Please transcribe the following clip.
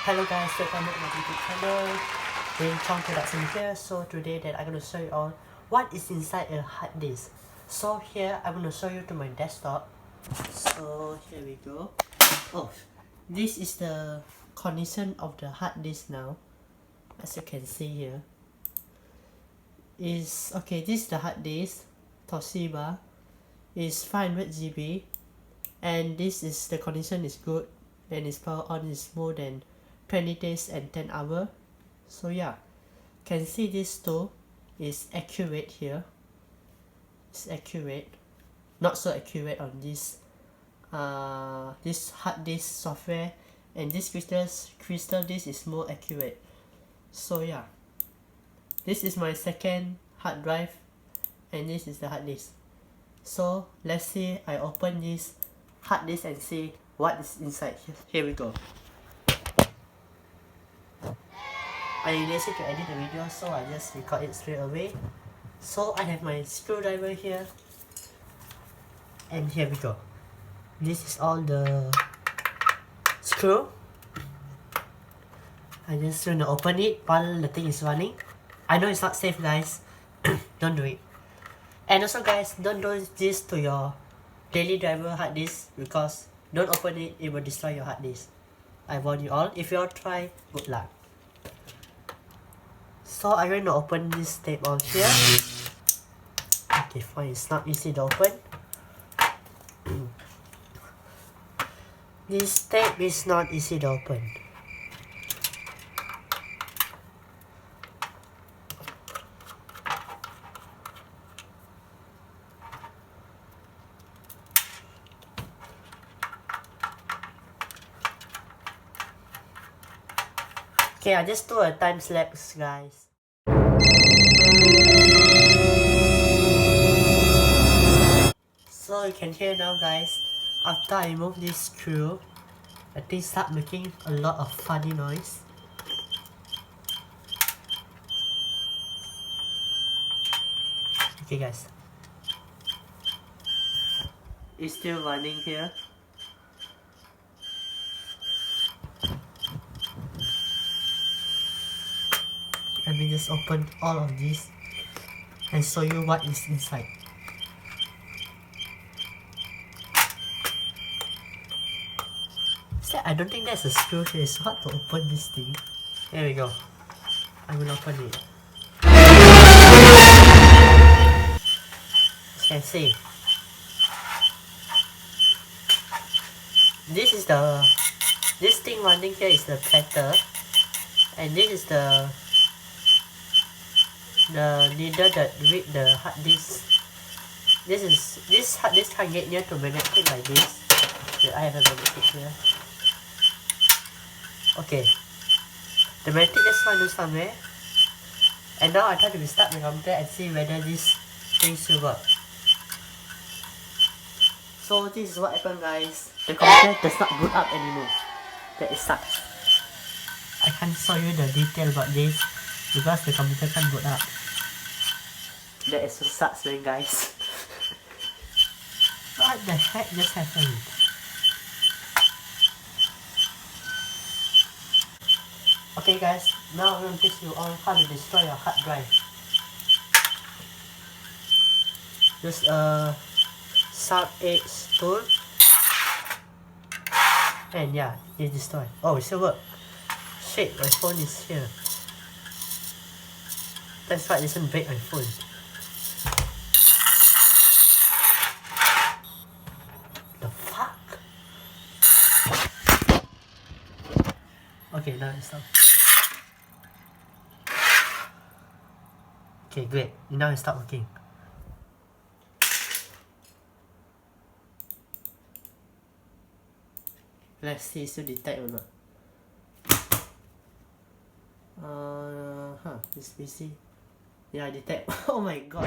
Hello guys, welcome back to my YouTube channel. Wayne Chong Production here. So today that I'm going to show you all what is inside a hard disk. So here I'm going to show you to my desktop. So here we go. Oh, this is the condition of the hard disk now. As you can see here. Is okay, this is the hard disk. Toshiba is 500 GB and this is the condition is good and its power on is more than 20 days and 10 hours. So yeah, can see this too is accurate here. It's accurate, not so accurate on this hard disk software, and this crystal disk is more accurate. So yeah, this is my second hard drive and this is the hard disk. So let's see, I open this hard disk and see what is inside. Here we go. I lazy to edit the video, so I just record it straight away. So I have my screwdriver here, and here we go. This is all the screw. I just gonna open it while the thing is running. I know it's not safe, guys. Don't do it. And also guys, don't do this to your daily driver hard disk, because don't open it, it will destroy your hard disk. I warn you all, if you all try, good luck. So I'm going to open this tape on here. Okay, fine, it's not easy to open. This tape is not easy to open. Okay, I just do a time lapse, guys. So you can hear now, guys, after I remove this screw, the thing start making a lot of funny noise. Okay guys, it's still running here. Let me just open all of this and show you what is inside. I don't think that's a screw here. It's hard to open this thing. Here we go. I will open it. As you can see, this thing running here is the platter, and this is the needle that read the hard disk. This hard disk can get near to magnetic like this. Okay, I have a magnetic here. Okay, the magnetic just found somewhere, and now I try to restart my computer and see whether this thing will work. So this is what happened, guys. The computer does not boot up anymore. That is sucks. I can't show you the detail about this because the computer can't boot up. That is so sucks, man, guys. What the heck just happened? Okay guys, now I'm going to teach you all how to destroy your hard drive. Just a sharp edge tool, and yeah, it's destroyed. Oh, it still works. Shit, my phone is here. That's right, it doesn't break my phone. The fuck? Okay, now it's stopped. Okay, great. Now it stopped working. Let's see, it still detect or not. It's busy. Yeah, detect. Oh my god.